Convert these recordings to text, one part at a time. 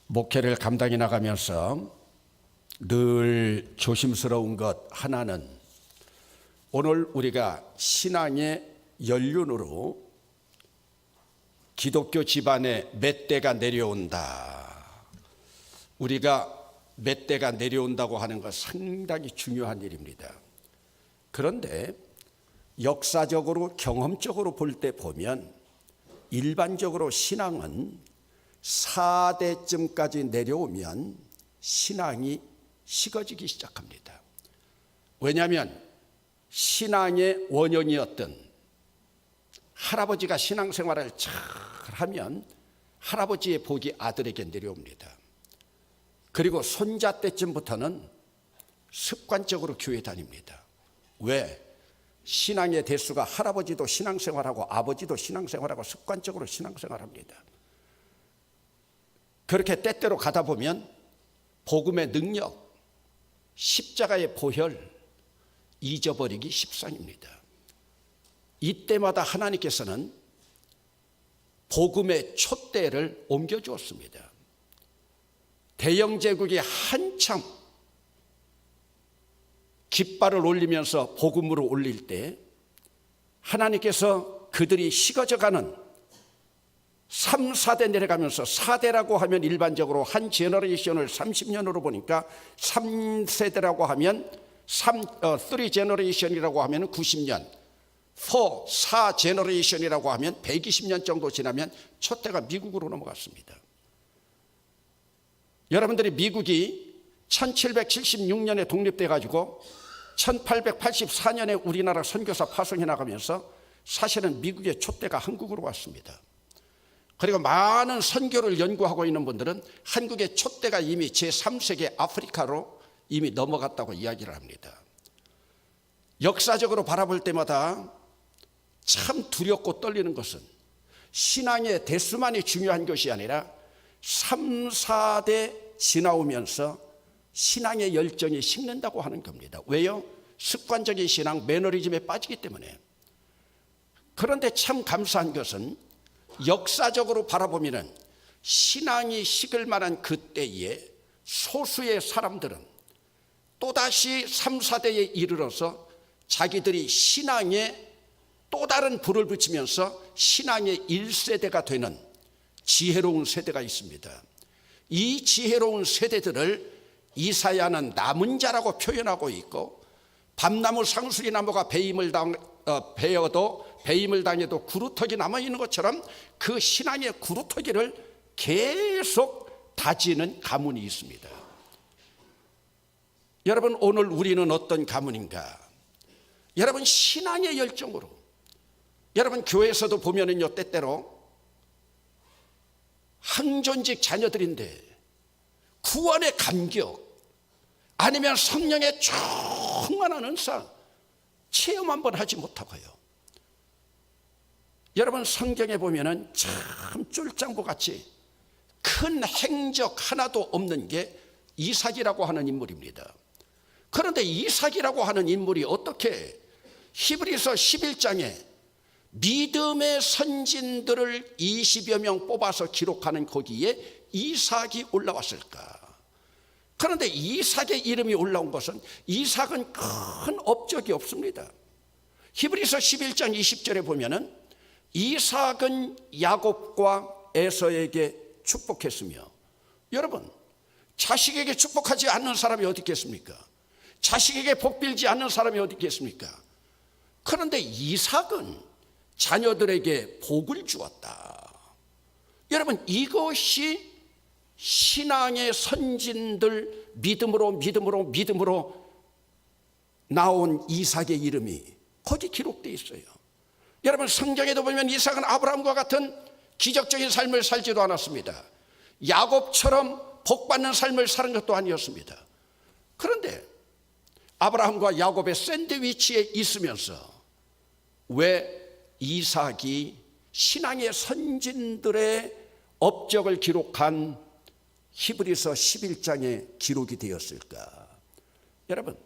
목회를 감당해 나가면서 늘 조심스러운 것 하나는 오늘 우리가 신앙의 연륜으로 기독교 집안에 몇 대가 내려온다. 우리가 몇 대가 내려온다고 하는 것 상당히 중요한 일입니다. 그런데 역사적으로 경험적으로 볼 때 보면 일반적으로 신앙은 4대쯤까지 내려오면 신앙이 식어지기 시작합니다. 왜냐하면 신앙의 원형이었던 할아버지가 신앙생활을 잘 하면 할아버지의 복이 아들에게 내려옵니다. 그리고 손자 때쯤부터는 습관적으로 교회 다닙니다. 왜? 신앙의 대수가 할아버지도 신앙생활하고 아버지도 신앙생활하고 습관적으로 신앙생활합니다. 그렇게 때때로 가다 보면 복음의 능력, 십자가의 보혈 잊어버리기 십상입니다. 이때마다 하나님께서는 복음의 촛대를 옮겨주었습니다. 대영제국이 한참 깃발을 올리면서 복음으로 올릴 때 하나님께서 그들이 식어져가는 3, 4대 내려가면서 4대라고 하면 일반적으로 한 제너레이션을 30년으로 보니까 3세대라고 하면 3 제너레이션이라고 하면 90년 4 제너레이션이라고 하면 120년 정도 지나면 촛대가 미국으로 넘어갔습니다. 여러분들이 미국이 1776년에 독립돼 가지고 1884년에 우리나라 선교사 파송해 나가면서 사실은 미국의 촛대가 한국으로 왔습니다. 그리고 많은 선교를 연구하고 있는 분들은 한국의 촛대가 이미 제3세계 아프리카로 이미 넘어갔다고 이야기를 합니다. 역사적으로 바라볼 때마다 참 두렵고 떨리는 것은 신앙의 대수만이 중요한 것이 아니라 3, 4대 지나오면서 신앙의 열정이 식는다고 하는 겁니다. 왜요? 습관적인 신앙, 매너리즘에 빠지기 때문에. 그런데 참 감사한 것은 역사적으로 바라보면 신앙이 식을 만한 그때에 소수의 사람들은 또다시 3, 4대에 이르러서 자기들이 신앙에 또 다른 불을 붙이면서 신앙의 1세대가 되는 지혜로운 세대가 있습니다. 이 지혜로운 세대들을 이사야는 남은 자라고 표현하고 있고, 밤나무 상수리 나무가 베어도 배임을 당해도 구루터기 남아있는 것처럼 그 신앙의 구루터기를 계속 다지는 가문이 있습니다. 여러분, 오늘 우리는 어떤 가문인가? 여러분, 신앙의 열정으로, 여러분 교회에서도 보면은요, 때때로 항존직 자녀들인데 구원의 감격 아니면 성령의 충만한 은사 체험 한번 하지 못하고요. 여러분, 성경에 보면은 참 쫄장부같이 큰 행적 하나도 없는 게 이삭이라고 하는 인물입니다. 그런데 이삭이라고 하는 인물이 어떻게 히브리서 11장에 믿음의 선진들을 20여 명 뽑아서 기록하는 거기에 이삭이 올라왔을까? 그런데 이삭의 이름이 올라온 것은 이삭은 큰 업적이 없습니다. 히브리서 11장 20절에 보면은 이삭은 야곱과 에서에게 축복했으며, 여러분, 자식에게 축복하지 않는 사람이 어디 있겠습니까? 자식에게 복 빌지 않는 사람이 어디 있겠습니까? 그런데 이삭은 자녀들에게 복을 주었다. 여러분, 이것이 신앙의 선진들 믿음으로 나온 이삭의 이름이 거기 기록되어 있어요. 여러분, 성경에도 보면 이삭은 아브라함과 같은 기적적인 삶을 살지도 않았습니다. 야곱처럼 복받는 삶을 사는 것도 아니었습니다. 그런데 아브라함과 야곱의 샌드위치에 있으면서 왜 이삭이 신앙의 선진들의 업적을 기록한 히브리서 11장에 기록이 되었을까? 여러분,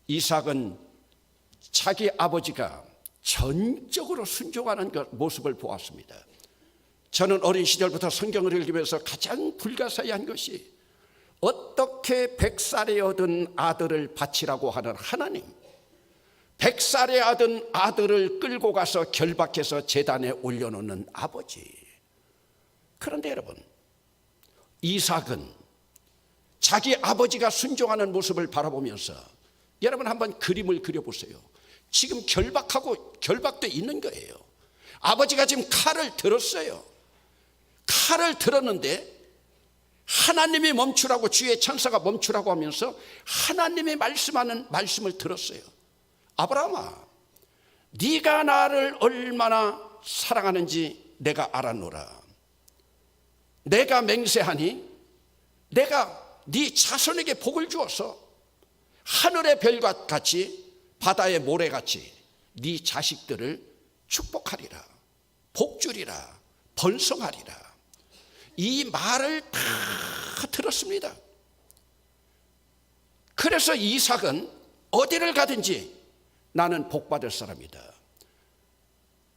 이삭은 자기 아버지가 전적으로 순종하는 모습을 보았습니다. 저는 어린 시절부터 성경을 읽으면서 가장 불가사의한 것이 어떻게 100살에 얻은 아들을 바치라고 하는 하나님, 100살에 얻은 아들을 끌고 가서 결박해서 제단에 올려놓는 아버지. 그런데 여러분, 이삭은 자기 아버지가 순종하는 모습을 바라보면서 여러분 한번 그림을 그려보세요. 지금 결박돼 있는 거예요. 아버지가 지금 칼을 들었어요. 칼을 들었는데 하나님이 멈추라고, 주의 천사가 멈추라고 하면서 하나님이 말씀하는 말씀을 들었어요. 아브라함아, 네가 나를 얼마나 사랑하는지 내가 알았노라. 내가 맹세하니 내가 네 자손에게 복을 주어서 하늘의 별과 같이 바다의 모래같이 네 자식들을 축복하리라, 복주리라, 번성하리라. 이 말을 다 들었습니다. 그래서 이삭은 어디를 가든지 나는 복받을 사람이다.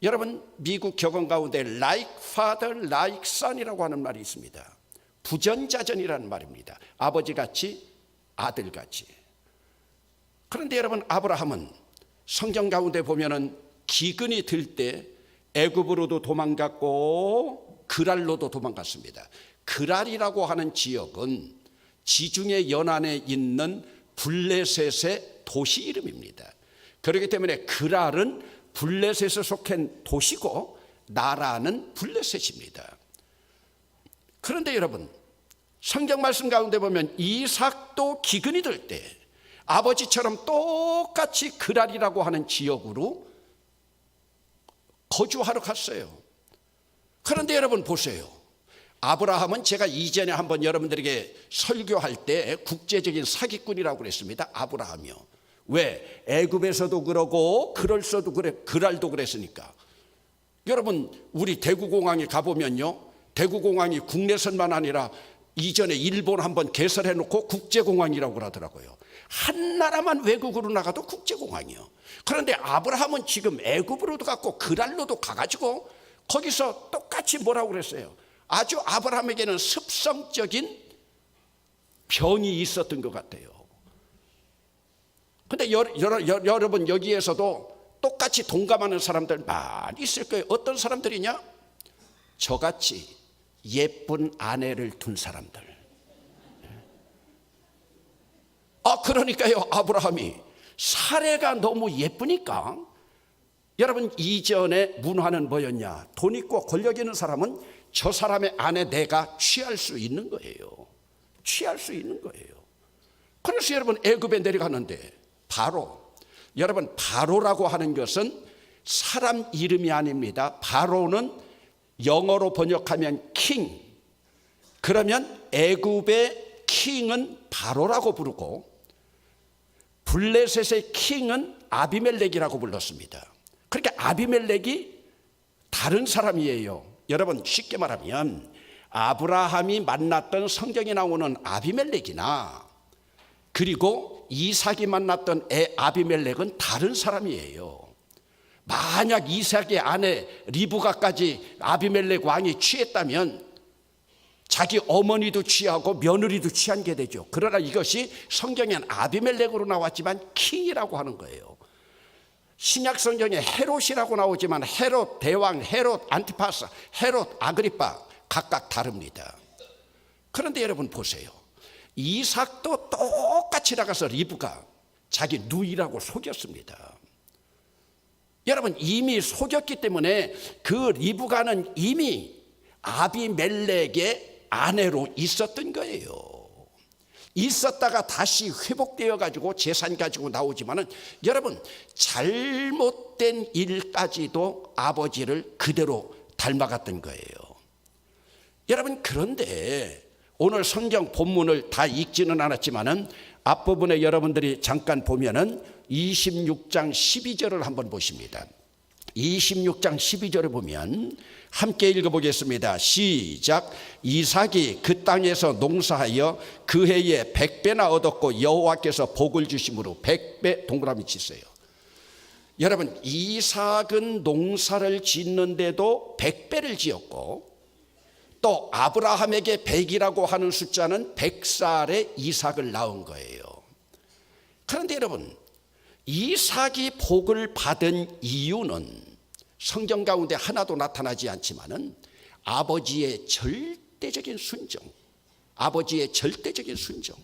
여러분, 미국 격언 가운데 like father, like son이라고 하는 말이 있습니다. 부전자전이라는 말입니다. 아버지같이 아들같이. 그런데 여러분, 아브라함은 성경 가운데 보면은 기근이 들 때 애굽으로도 도망갔고 그랄로도 도망갔습니다. 그랄이라고 하는 지역은 지중해 연안에 있는 블레셋의 도시 이름입니다. 그렇기 때문에 그랄은 블레셋에 속한 도시고 나라는 블레셋입니다. 그런데 여러분, 성경 말씀 가운데 보면 이삭도 기근이 들 때 아버지처럼 똑같이 그랄이라고 하는 지역으로 거주하러 갔어요. 그런데 여러분 보세요. 아브라함은 제가 이전에 한번 여러분들에게 설교할 때 국제적인 사기꾼이라고 그랬습니다. 아브라함이요. 왜? 애굽에서도 그러고 그랄도 그랬으니까. 여러분, 우리 대구공항에 가보면요, 대구공항이 국내선만 아니라 이전에 일본 한번 개설해 놓고 국제공항이라고 그러더라고요. 한 나라만 외국으로 나가도 국제공항이요. 그런데 아브라함은 지금 애굽으로도 갔고 그랄로도 가가지고 거기서 똑같이 뭐라고 그랬어요? 아주 아브라함에게는 습성적인 병이 있었던 것 같아요. 근데 여러분, 여기에서도 똑같이 동감하는 사람들 많이 있을 거예요. 어떤 사람들이냐? 저같이 예쁜 아내를 둔 사람들. 그러니까요, 아브라함이 사례가 너무 예쁘니까, 여러분, 이전의 문화는 뭐였냐? 돈 있고 권력 있는 사람은 저 사람의 아내 내가 취할 수 있는 거예요. 취할 수 있는 거예요. 그래서 여러분, 애굽에 내려가는데 여러분, 바로라고 하는 것은 사람 이름이 아닙니다. 바로는 영어로 번역하면 king. 그러면 애굽의 킹은 바로라고 부르고 블레셋의 킹은 아비멜렉이라고 불렀습니다. 그러니까 아비멜렉이 다른 사람이에요. 여러분, 쉽게 말하면 아브라함이 만났던 성경에 나오는 아비멜렉이나 그리고 이삭이 만났던 아비멜렉은 다른 사람이에요. 만약 이삭의 아내 리브가까지 아비멜렉 왕이 취했다면 자기 어머니도 취하고 며느리도 취한 게 되죠. 그러나 이것이 성경엔 아비멜렉으로 나왔지만 킹이라고 하는 거예요. 신약 성경에 헤롯이라고 나오지만 헤롯 대왕, 헤롯 안티파스, 헤롯 아그리파 각각 다릅니다. 그런데 여러분 보세요. 이삭도 똑같이 나가서 리브가 자기 누이라고 속였습니다. 여러분, 이미 속였기 때문에 그 리브가는 이미 아비멜렉의 아내로 있었던 거예요. 있었다가 다시 회복되어 가지고 재산 가지고 나오지만은 여러분, 잘못된 일까지도 아버지를 그대로 닮아갔던 거예요. 여러분, 그런데 오늘 성경 본문을 다 읽지는 않았지만은 앞부분에 여러분들이 잠깐 보면은 26장 12절을 한번 보십니다. 26장 12절을 보면 함께 읽어보겠습니다. 시작. 이삭이 그 땅에서 농사하여 그 해에 100배나 얻었고 여호와께서 복을 주심으로 100배 동그라미 치세요. 여러분, 이삭은 농사를 짓는데도 100배를 지었고 또 아브라함에게 100이라고 하는 숫자는 100살에 이삭을 낳은 거예요. 그런데 여러분, 이삭이 복을 받은 이유는 성경 가운데 하나도 나타나지 않지만은 아버지의 절대적인 순종, 아버지의 절대적인 순종.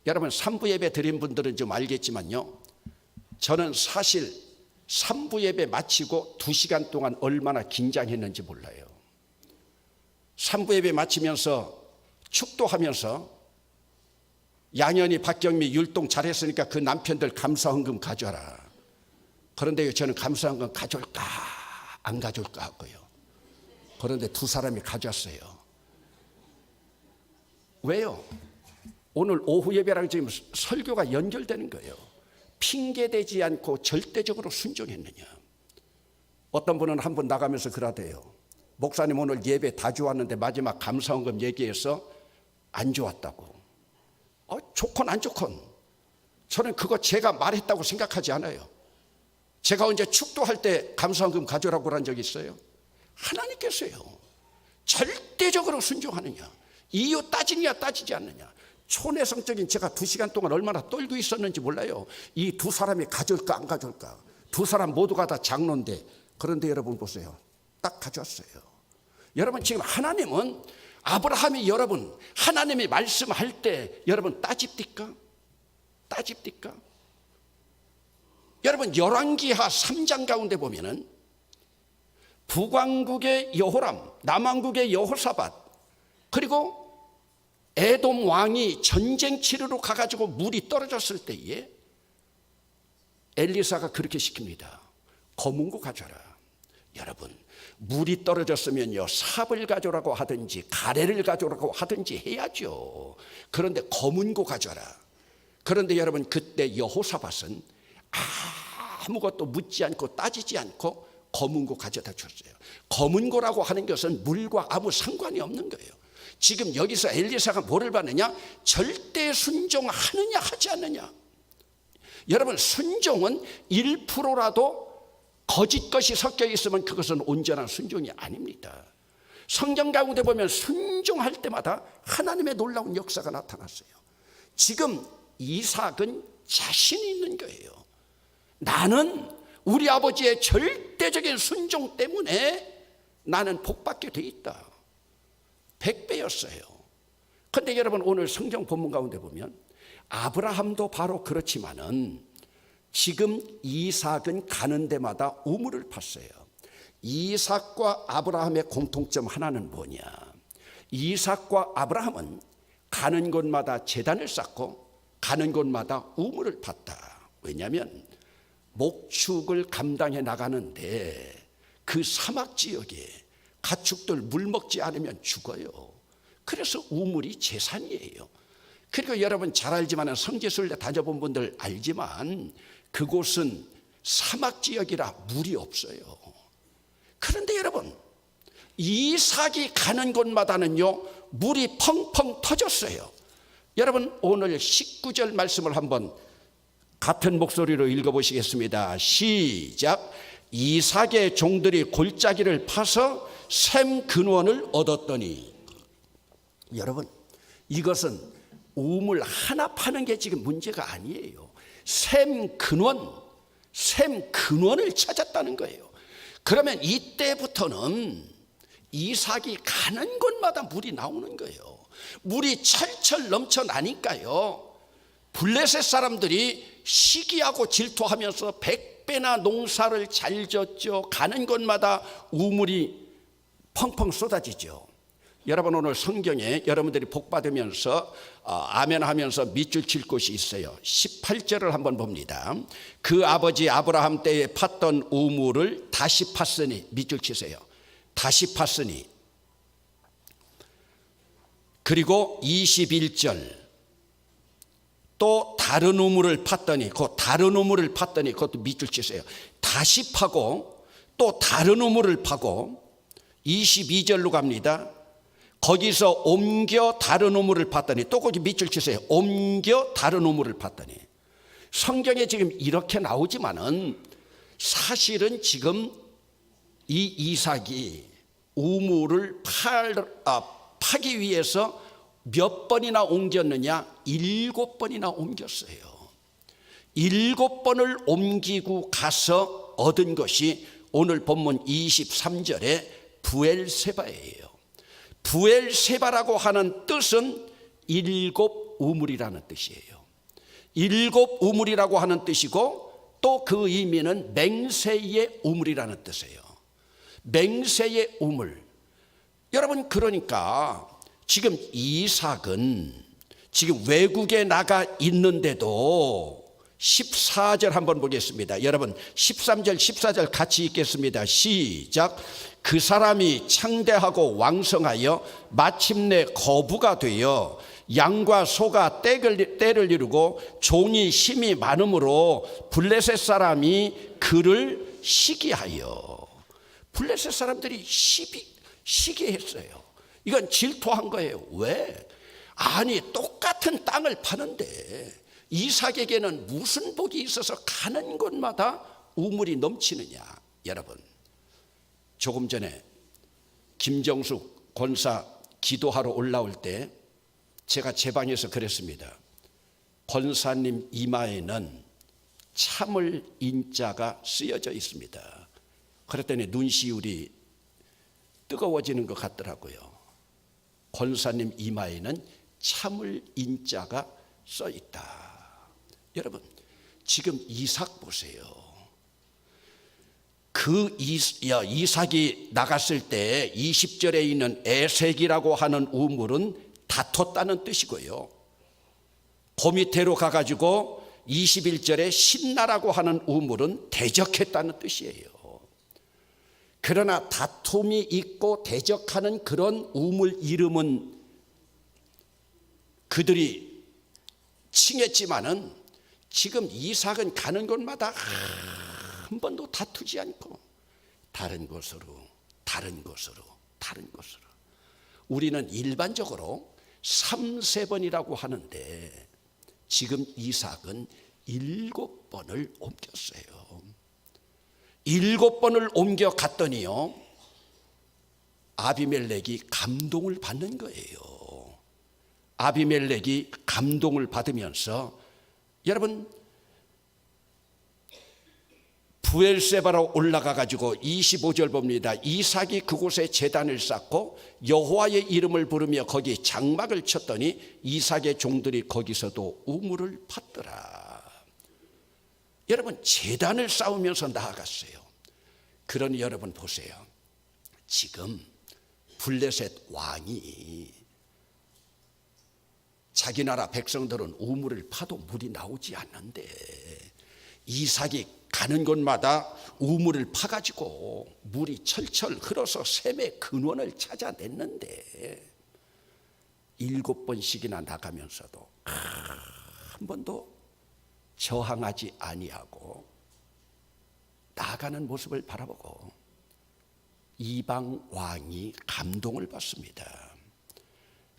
여러분, 3부 예배 드린 분들은 좀 알겠지만요, 저는 사실 3부 예배 마치고 2시간 동안 얼마나 긴장했는지 몰라요. 3부 예배 마치면서 축도하면서 양현이, 박경미, 율동 잘했으니까 그 남편들 감사헌금 가져와라. 그런데 저는 감사헌금 가져올까 안 가져올까 하고요. 그런데 두 사람이 가져왔어요. 왜요? 오늘 오후 예배랑 지금 설교가 연결되는 거예요. 핑계대지 않고 절대적으로 순종했느냐. 어떤 분은 한 번 나가면서 그러대요. 목사님 오늘 예배 다 좋았는데 마지막 감사헌금 얘기해서 안 좋았다고. 좋건 안 좋건 저는 그거 제가 말했다고 생각하지 않아요. 제가 언제 축도할 때 감사헌금 가져오라고 한 적이 있어요? 하나님께서요. 절대적으로 순종하느냐, 이유 따지느냐 따지지 않느냐. 초내성적인 제가 2시간 동안 얼마나 떨고 있었는지 몰라요. 이 두 사람이 가져올까 안 가져올까. 두 사람 모두가 다 장로인데, 그런데 여러분 보세요. 딱 가져왔어요. 여러분, 지금 하나님은 아브라함이 여러분 하나님이 말씀할 때 여러분 따집니까? 따집니까? 여러분, 열왕기하 3장 가운데 보면은 북왕국의 여호람, 남왕국의 여호사밧, 그리고 에돔 왕이 전쟁 치르러 가가지고 물이 떨어졌을 때에 엘리사가 그렇게 시킵니다. 검은고 가져라. 여러분, 물이 떨어졌으면요, 삽을 가져라고 하든지 가래를 가져라고 하든지 해야죠. 그런데 검은고 가져라. 그런데 여러분, 그때 여호사밧은 아무것도 묻지 않고 따지지 않고 검은고 가져다 줬어요. 검은고라고 하는 것은 물과 아무 상관이 없는 거예요. 지금 여기서 엘리사가 뭐를 받느냐? 절대 순종하느냐 하지 않느냐. 여러분, 순종은 1%라도 거짓 것이 섞여 있으면 그것은 온전한 순종이 아닙니다. 성경 가운데 보면 순종할 때마다 하나님의 놀라운 역사가 나타났어요. 지금 이삭은 자신이 있는 거예요. 나는 우리 아버지의 절대적인 순종 때문에 나는 복받게 돼 있다. 100배였어요. 그런데 여러분, 오늘 성경 본문 가운데 보면 아브라함도 바로 그렇지만은 지금 이삭은 가는 데마다 우물을 팠어요. 이삭과 아브라함의 공통점 하나는 뭐냐? 이삭과 아브라함은 가는 곳마다 제단을 쌓고 가는 곳마다 우물을 팠다. 왜냐하면 목축을 감당해 나가는데 그 사막 지역에 가축들 물 먹지 않으면 죽어요. 그래서 우물이 재산이에요. 그리고 여러분 잘 알지만 성지순례 다녀본 분들 알지만 그곳은 사막 지역이라 물이 없어요. 그런데 여러분, 이삭이 가는 곳마다는요 물이 펑펑 터졌어요. 여러분, 오늘 19절 말씀을 한번 같은 목소리로 읽어보시겠습니다. 시작. 이삭의 종들이 골짜기를 파서 샘 근원을 얻었더니. 여러분, 이것은 우물 하나 파는 게 지금 문제가 아니에요. 샘 근원을 찾았다는 거예요. 그러면 이때부터는 이삭이 가는 곳마다 물이 나오는 거예요. 물이 철철 넘쳐나니까요, 블레셋 사람들이 시기하고 질투하면서 100배나 농사를 잘 졌죠. 가는 곳마다 우물이 펑펑 쏟아지죠. 여러분, 오늘 성경에 여러분들이 복 받으면서 아멘 하면서 밑줄 칠 곳이 있어요. 18절을 한번 봅니다. 그 아버지 아브라함 때에 팠던 우물을 다시 팠으니, 밑줄 치세요. 다시 팠으니. 그리고 21절, 또 다른 우물을 팠더니, 그 다른 우물을 팠더니, 그것도 밑줄 치세요. 다시 파고 또 다른 우물을 파고. 22절로 갑니다. 거기서 옮겨 다른 우물을 팠더니, 또 거기 밑줄 치세요. 옮겨 다른 우물을 팠더니. 성경에 지금 이렇게 나오지만은 사실은 지금 이 이삭이 우물을 파기 위해서 몇 번이나 옮겼느냐? 7번이나 옮겼어요. 7번을 옮기고 가서 얻은 것이 오늘 본문 23절에 부엘세바예요. 부엘세바라고 하는 뜻은 7 우물이라는 뜻이에요. 7 우물이라고 하는 뜻이고 또 그 의미는 맹세의 우물이라는 뜻이에요. 맹세의 우물. 여러분, 그러니까 지금 이삭은 지금 외국에 나가 있는데도 14절 한번 보겠습니다. 여러분 13절 14절 같이 읽겠습니다. 시작. 그 사람이 창대하고 왕성하여 마침내 거부가 되어 양과 소가 때를 이루고 종이 힘이 많으므로 블레셋 사람이 그를 시기하여. 블레셋 사람들이 시기했어요. 이건 질투한 거예요. 왜? 아니, 똑같은 땅을 파는데 이삭에게는 무슨 복이 있어서 가는 곳마다 우물이 넘치느냐. 여러분, 조금 전에 김정숙 권사 기도하러 올라올 때 제가 제 방에서 그랬습니다. 권사님 이마에는 참을 인자가 쓰여져 있습니다. 그랬더니 눈시울이 뜨거워지는 것 같더라고요. 권사님 이마에는 참을 인자가 써 있다. 여러분, 지금 이삭 보세요. 그 이삭이 나갔을 때 20절에 있는 에색이라고 하는 우물은 다퉜다는 뜻이고요. 그 밑으로 가가지고 21절에 신나라고 하는 우물은 대적했다는 뜻이에요. 그러나 다툼이 있고 대적하는 그런 우물 이름은 그들이 칭했지만은 지금 이삭은 가는 곳마다 한 번도 다투지 않고 다른 곳으로 우리는 일반적으로 3-4번이라고 하는데 지금 이삭은 7번을 옮겼어요. 7번을 옮겨 갔더니요, 아비멜렉이 감동을 받는 거예요. 아비멜렉이 감동을 받으면서 여러분 부엘세바로 올라가 가지고 25절 봅니다. 이삭이 그곳에 제단을 쌓고 여호와의 이름을 부르며 거기 장막을 쳤더니 이삭의 종들이 거기서도 우물을 팠더라. 여러분, 제단을 쌓으면서 나아갔어요. 그러니 여러분 보세요. 지금 블레셋 왕이 자기 나라 백성들은 우물을 파도 물이 나오지 않는데 이삭이 가는 곳마다 우물을 파가지고 물이 철철 흘러서 샘의 근원을 찾아냈는데 7번씩이나 나가면서도 한 번도 저항하지 아니하고 나아가는 모습을 바라보고 이방 왕이 감동을 받습니다.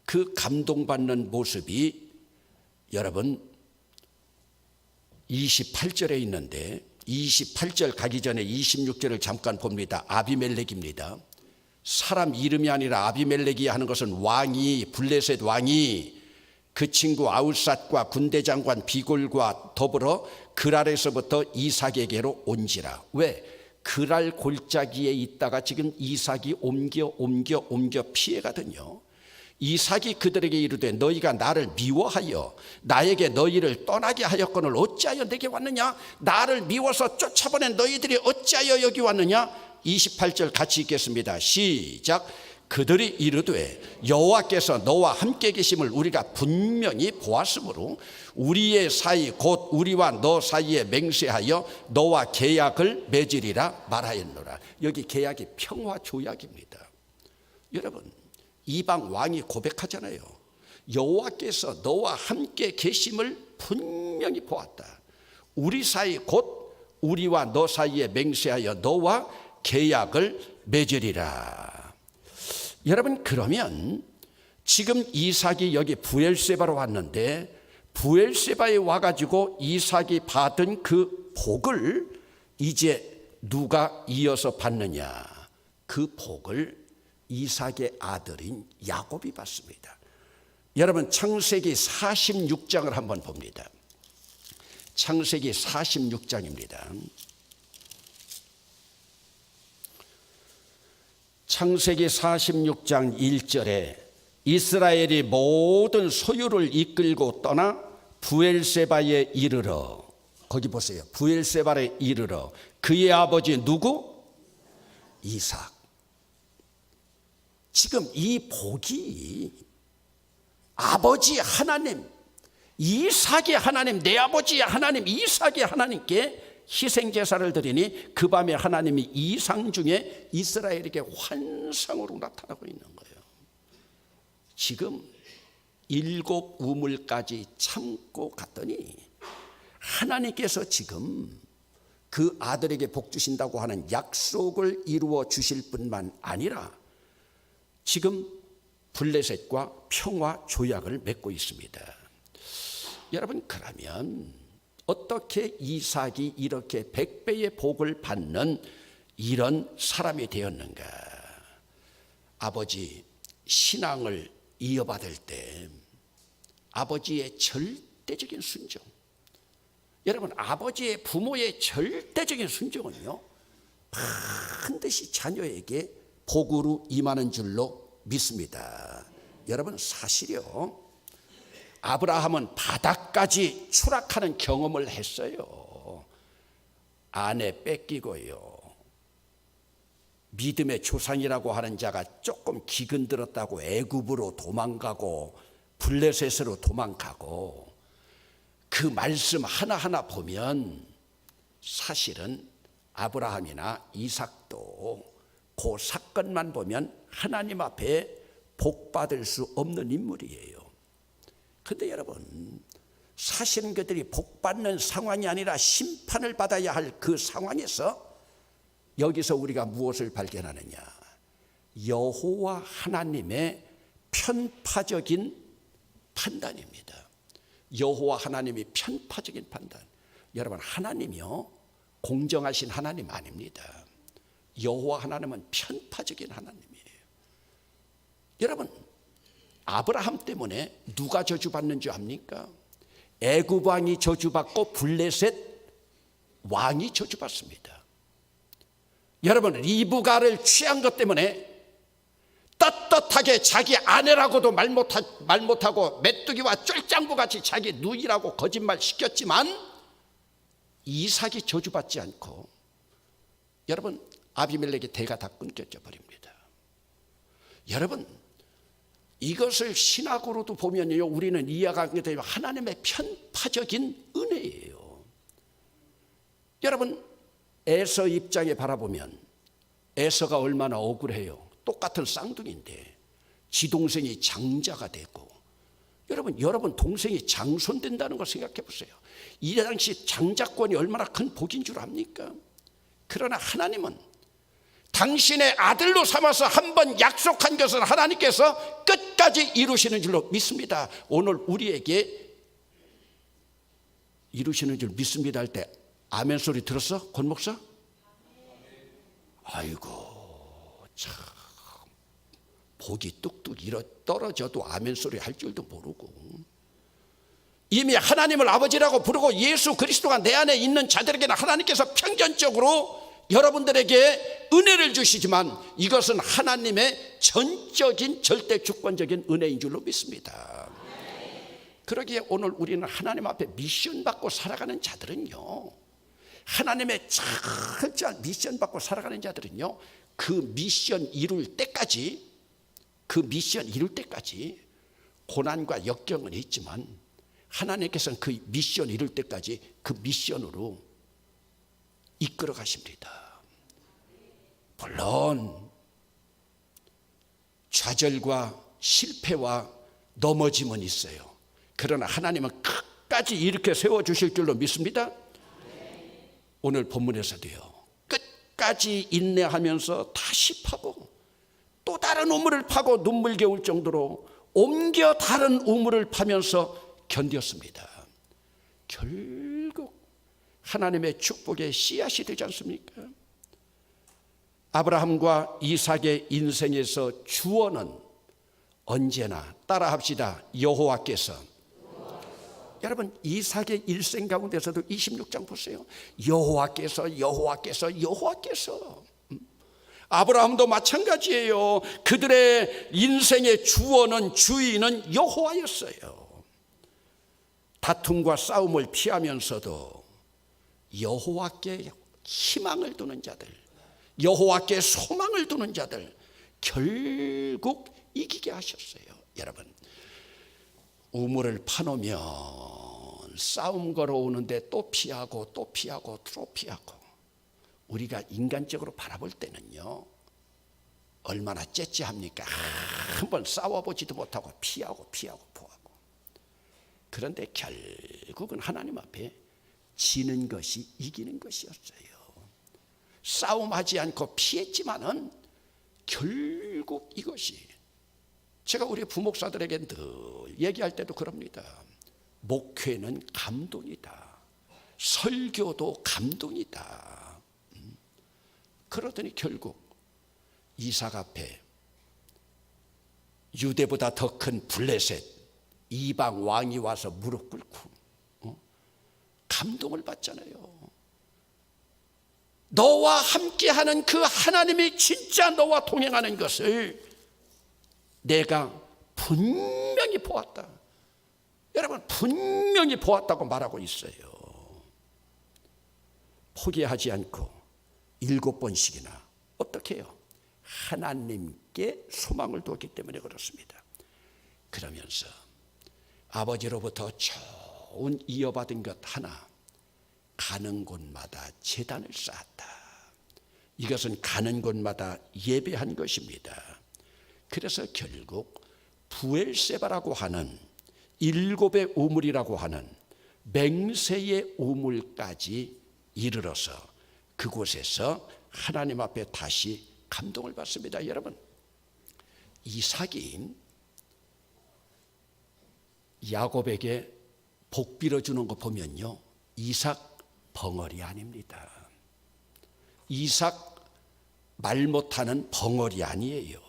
그 감동받는 모습이 여러분 28절에 있는데 28절 가기 전에 26절을 잠깐 봅니다. 아비멜렉입니다. 사람 이름이 아니라 아비멜렉이 하는 것은 왕이, 블레셋 왕이 그 친구 아우삿과 군대 장관 비골과 더불어 그랄에서부터 이삭에게로 온지라. 왜? 그랄 골짜기에 있다가 지금 이삭이 옮겨 피해가거든요. 이삭이 그들에게 이르되 너희가 나를 미워하여 나에게 너희를 떠나게 하였거늘 어찌하여 내게 왔느냐? 나를 미워서 쫓아보낸 너희들이 어찌하여 여기 왔느냐? 28절 같이 읽겠습니다. 시작. 그들이 이르되 여호와께서 너와 함께 계심을 우리가 분명히 보았으므로 우리의 사이 곧 우리와 너 사이에 맹세하여 너와 계약을 맺으리라 말하였노라. 여기 계약이 평화 조약입니다. 여러분, 이방 왕이 고백하잖아요. 여호와께서 너와 함께 계심을 분명히 보았다. 우리 사이 곧 우리와 너 사이에 맹세하여 너와 계약을 맺으리라. 여러분, 그러면 지금 이삭이 여기 부엘세바로 왔는데 부엘세바에 와가지고 이삭이 받은 그 복을 이제 누가 이어서 받느냐? 그 복을 이삭의 아들인 야곱이 받습니다. 여러분 창세기 46장을 한번 봅니다. 창세기 46장입니다. 창세기 46장 1절에 이스라엘이 모든 소유를 이끌고 떠나 브엘세바에 이르러, 거기 보세요. 브엘세바에 이르러 그의 아버지 누구? 이삭. 지금 이 복이 아버지 하나님, 이삭의 하나님, 내 아버지의 하나님 이삭의 하나님께 희생제사를 드리니 그 밤에 하나님이 이상 중에 이스라엘에게 환상으로 나타나고 있는 거예요. 지금 7 우물까지 참고 갔더니 하나님께서 지금 그 아들에게 복 주신다고 하는 약속을 이루어 주실 뿐만 아니라 지금 블레셋과 평화 조약을 맺고 있습니다. 여러분, 그러면 어떻게 이삭이 이렇게 100배의 복을 받는 이런 사람이 되었는가? 아버지 신앙을 이어받을 때 아버지의 절대적인 순종, 여러분 아버지의 부모의 절대적인 순종은요 반드시 자녀에게 복으로 임하는 줄로 믿습니다. 여러분 사실이요, 아브라함은 바다까지 추락하는 경험을 했어요. 아내 뺏기고요, 믿음의 조상이라고 하는 자가 조금 기근들었다고 애굽으로 도망가고 블레셋으로 도망가고, 그 말씀 하나하나 보면 사실은 아브라함이나 이삭도 그 사건만 보면 하나님 앞에 복 받을 수 없는 인물이에요. 그런데 여러분, 사실은 그들이 복 받는 상황이 아니라 심판을 받아야 할 그 상황에서 여기서 우리가 무엇을 발견하느냐? 여호와 하나님의 편파적인 판단입니다. 여호와 하나님이 편파적인 판단. 여러분, 하나님이요 공정하신 하나님 아닙니다. 여호와 하나님은 편파적인 하나님이에요. 여러분, 아브라함 때문에 누가 저주받는 줄 압니까? 애굽 왕이 저주받고 블레셋 왕이 저주받습니다. 여러분, 리브가를 취한 것 때문에 떳떳하게 자기 아내라고도 말 못하고 메뚜기와 쫄짱부같이 자기 누이라고 거짓말 시켰지만 이삭이 저주받지 않고, 여러분 아비멜렉의 대가 다 끊겨져 버립니다. 여러분, 이것을 신학으로도 보면요, 우리는 이해하게 되면 하나님의 편파적인 은혜예요. 여러분, 에서 입장에 바라보면 에서가 얼마나 억울해요. 똑같은 쌍둥이인데 지 동생이 장자가 되고, 여러분 동생이 장손된다는 걸 생각해 보세요. 이 당시 장자권이 얼마나 큰 복인 줄 압니까? 그러나 하나님은 당신의 아들로 삼아서 한번 약속한 것을 하나님께서 끝까지 이루시는 줄로 믿습니다. 오늘 우리에게 이루시는 줄 믿습니다 할 때 아멘 소리 들었어? 권 목사? 아이고 참, 복이 뚝뚝 떨어져도 아멘 소리 할 줄도 모르고, 이미 하나님을 아버지라고 부르고 예수 그리스도가 내 안에 있는 자들에게는 하나님께서 평전적으로 여러분들에게 은혜를 주시지만 이것은 하나님의 전적인 절대 주권적인 은혜인 줄로 믿습니다. 그러기에 오늘 우리는 하나님 앞에 미션 받고 살아가는 자들은요, 하나님의 철저한 미션 받고 살아가는 자들은요, 그 미션 이룰 때까지 고난과 역경은 있지만 하나님께서는 그 미션 이룰 때까지 그 미션으로 이끌어 가십니다. 물론 좌절과 실패와 넘어짐은 있어요. 그러나 하나님은 끝까지 이렇게 세워주실 줄로 믿습니다. 오늘 본문에서도요, 끝까지 인내하면서 다시 파고 또 다른 우물을 파고 눈물겨울 정도로 옮겨 다른 우물을 파면서 견뎠습니다. 결국 하나님의 축복의 씨앗이 되지 않습니까? 아브라함과 이삭의 인생에서 주어는 언제나 따라합시다. 여호와께서. 여러분 이삭의 일생 가운데서도 26장 보세요. 여호와께서. 아브라함도 마찬가지예요. 그들의 인생의 주어는 주인은 여호와였어요. 다툼과 싸움을 피하면서도 여호와께 희망을 두는 자들, 여호와께 소망을 두는 자들 결국 이기게 하셨어요. 여러분 우물을 파놓으면 싸움 걸어오는데 또 피하고 우리가 인간적으로 바라볼 때는요 얼마나 째째합니까? 한번 싸워보지도 못하고 피하고 포하고. 그런데 결국은 하나님 앞에 지는 것이 이기는 것이었어요. 싸움하지 않고 피했지만은 결국 이것이, 제가 우리 부목사들에게 늘 얘기할 때도 그럽니다. 목회는 감동이다. 설교도 감동이다. 그러더니 결국 이삭 앞에 유대보다 더 큰 블레셋 이방 왕이 와서 무릎 꿇고 감동을 받잖아요. 너와 함께하는 그 하나님이 진짜 너와 동행하는 것을 내가 분명히 보았다. 여러분 분명히 보았다고 말하고 있어요. 포기하지 않고 7번씩이나 어떻게 해요? 하나님께 소망을 두었기 때문에 그렇습니다. 그러면서 아버지로부터 좋은 이어받은 것 하나, 가는 곳마다 제단을 쌓았다. 이것은 가는 곳마다 예배한 것입니다. 그래서 결국 부엘세바라고 하는 7의 우물이라고 하는 맹세의 우물까지 이르러서 그곳에서 하나님 앞에 다시 감동을 받습니다. 여러분 이삭이 야곱에게 복 빌어주는 거 보면요 이삭 벙어리 아닙니다. 이삭 말 못하는 벙어리 아니에요.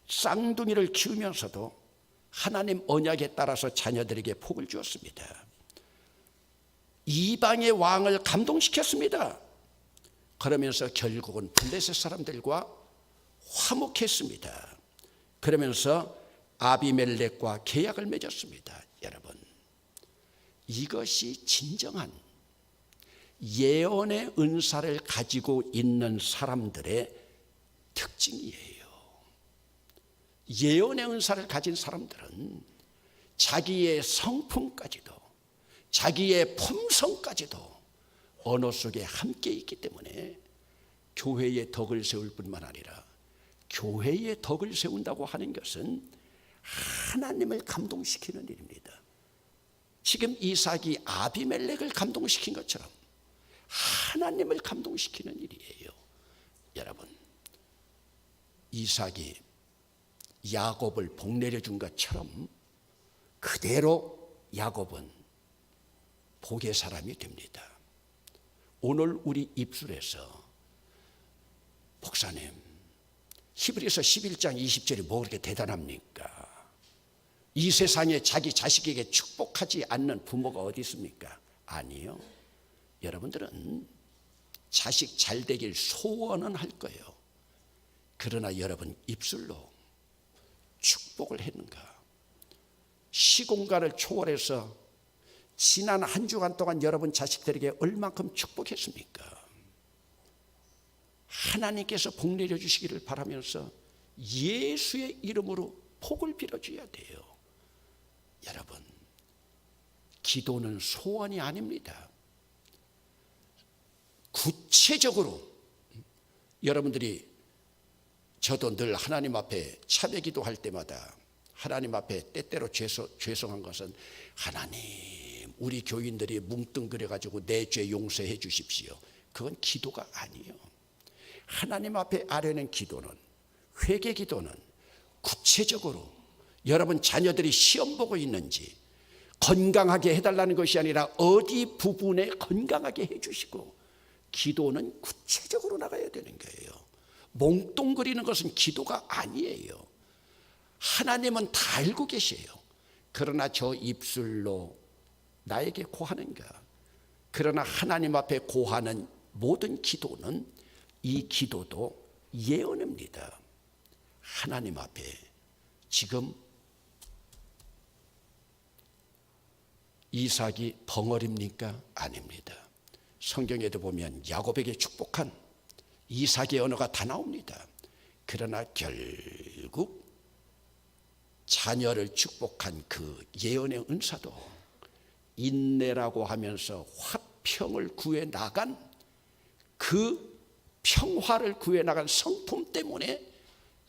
쌍둥이를 키우면서도 하나님 언약에 따라서 자녀들에게 복을 주었습니다. 이방의 왕을 감동시켰습니다. 그러면서 결국은 블레셋 사람들과 화목했습니다. 그러면서 아비멜렉과 계약을 맺었습니다. 여러분 이것이 진정한 예언의 은사를 가지고 있는 사람들의 특징이에요. 예언의 은사를 가진 사람들은 자기의 성품까지도 자기의 품성까지도 언어 속에 함께 있기 때문에 교회의 덕을 세울 뿐만 아니라 교회의 덕을 세운다고 하는 것은 하나님을 감동시키는 일입니다. 지금 이삭이 아비멜렉을 감동시킨 것처럼 하나님을 감동시키는 일이에요. 여러분 이삭이 야곱을 복내려준 것처럼 그대로 야곱은 복의 사람이 됩니다. 오늘 우리 입술에서 목사님 히브리서 11장 20절이 뭐 그렇게 대단합니까? 이 세상에 자기 자식에게 축복하지 않는 부모가 어디 있습니까? 아니요. 여러분들은 자식 잘 되길 소원은 할 거예요. 그러나 여러분 입술로 축복을 했는가? 시공간을 초월해서 지난 한 주간 동안 여러분 자식들에게 얼만큼 축복했습니까? 하나님께서 복 내려주시기를 바라면서 예수의 이름으로 복을 빌어줘야 돼요. 여러분 기도는 소원이 아닙니다. 구체적으로 여러분들이 저도 늘 하나님 앞에 참회 기도할 때마다 하나님 앞에 때때로 죄송한 것은 하나님 우리 교인들이 뭉뚱그려가지고 내 죄 용서해 주십시오. 그건 기도가 아니에요. 하나님 앞에 아뢰는 기도는 회개 기도는 구체적으로 여러분 자녀들이 시험 보고 있는지 건강하게 해달라는 것이 아니라 어디 부분에 건강하게 해주시고 기도는 구체적으로 나가야 되는 거예요. 몽뚱거리는 것은 기도가 아니에요. 하나님은 다 알고 계세요. 그러나 저 입술로 나에게 고하는가? 그러나 하나님 앞에 고하는 모든 기도는, 이 기도도 예언입니다. 하나님 앞에 지금 이삭이 벙어리입니까? 아닙니다. 성경에도 보면 야곱에게 축복한 이삭의 언어가 다 나옵니다. 그러나 결국 자녀를 축복한 그 예언의 은사도 인내라고 하면서 화평을 구해 나간, 그 평화를 구해 나간 성품 때문에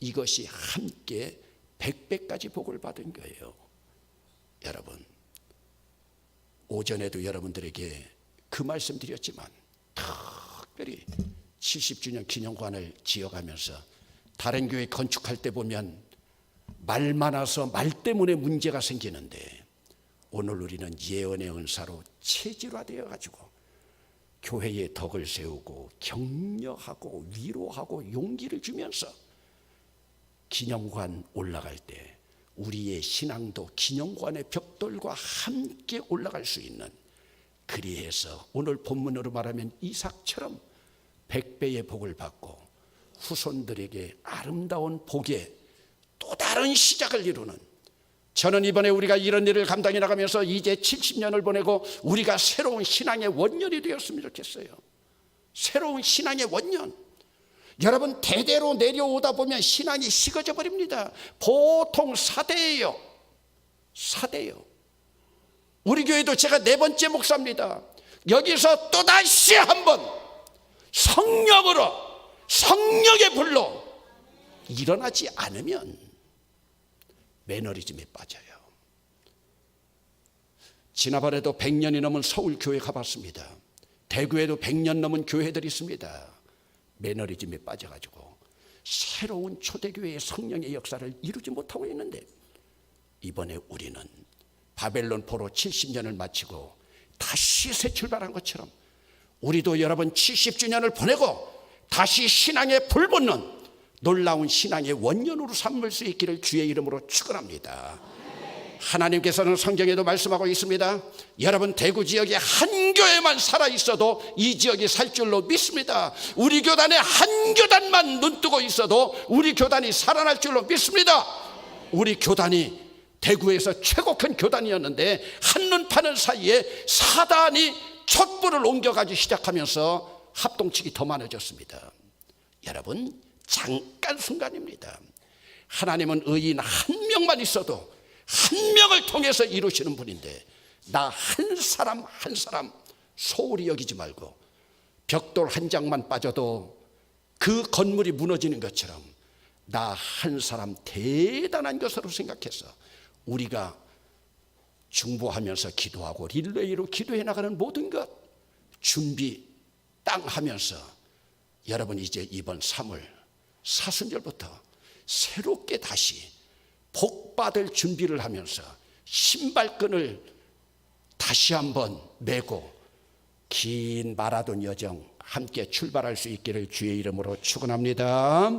이것이 함께 100배까지 복을 받은 거예요. 여러분, 오전에도 여러분들에게 그 말씀 드렸지만, 특별히 70주년 기념관을 지어가면서 다른 교회 건축할 때 보면 말 많아서 말 때문에 문제가 생기는데, 오늘 우리는 예언의 은사로 체질화되어 가지고 교회의 덕을 세우고 격려하고 위로하고 용기를 주면서 기념관 올라갈 때 우리의 신앙도 기념관의 벽돌과 함께 올라갈 수 있는, 그리해서 오늘 본문으로 말하면 이삭처럼 100배의 복을 받고 후손들에게 아름다운 복의 또 다른 시작을 이루는, 저는 이번에 우리가 이런 일을 감당해 나가면서 이제 70년을 보내고 우리가 새로운 신앙의 원년이 되었으면 좋겠어요. 새로운 신앙의 원년. 여러분, 대대로 내려오다 보면 신앙이 식어져 버립니다. 보통 사대예요. 사대요. 우리 교회도 제가 4번째 목사입니다. 여기서 또다시 한번 성령으로, 성령의 불로 일어나지 않으면 매너리즘에 빠져요. 지난번에도 100년이 넘은 서울교회 가봤습니다. 대구에도 100년 넘은 교회들이 있습니다. 매너리즘에 빠져가지고 새로운 초대교회의 성령의 역사를 이루지 못하고 있는데, 이번에 우리는 바벨론 포로 70년을 마치고 다시 새 출발한 것처럼 우리도 여러분 70주년을 보내고 다시 신앙에 불붙는 놀라운 신앙의 원년으로 삼을 수 있기를 주의 이름으로 축원합니다. 하나님께서는 성경에도 말씀하고 있습니다. 여러분, 대구 지역에 한 교회만 살아있어도 이 지역이 살 줄로 믿습니다. 우리 교단에 한 교단만 눈뜨고 있어도 우리 교단이 살아날 줄로 믿습니다. 우리 교단이 대구에서 최고 큰 교단이었는데 한눈 파는 사이에 사단이 촛불을 옮겨가지고 시작하면서 합동측이 더 많아졌습니다. 여러분, 잠깐 순간입니다. 하나님은 의인 한 명만 있어도 한 명을 통해서 이루시는 분인데, 나 한 사람 한 사람 소홀히 여기지 말고 벽돌 한 장만 빠져도 그 건물이 무너지는 것처럼 나 한 사람 대단한 것으로 생각해서 우리가 중보하면서 기도하고 릴레이로 기도해 나가는 모든 것 준비 땅 하면서, 여러분 이제 이번 3월 사순절부터 새롭게 다시 복받을 준비를 하면서 신발끈을 다시 한번 메고 긴 마라톤 여정 함께 출발할 수 있기를 주의 이름으로 축원합니다.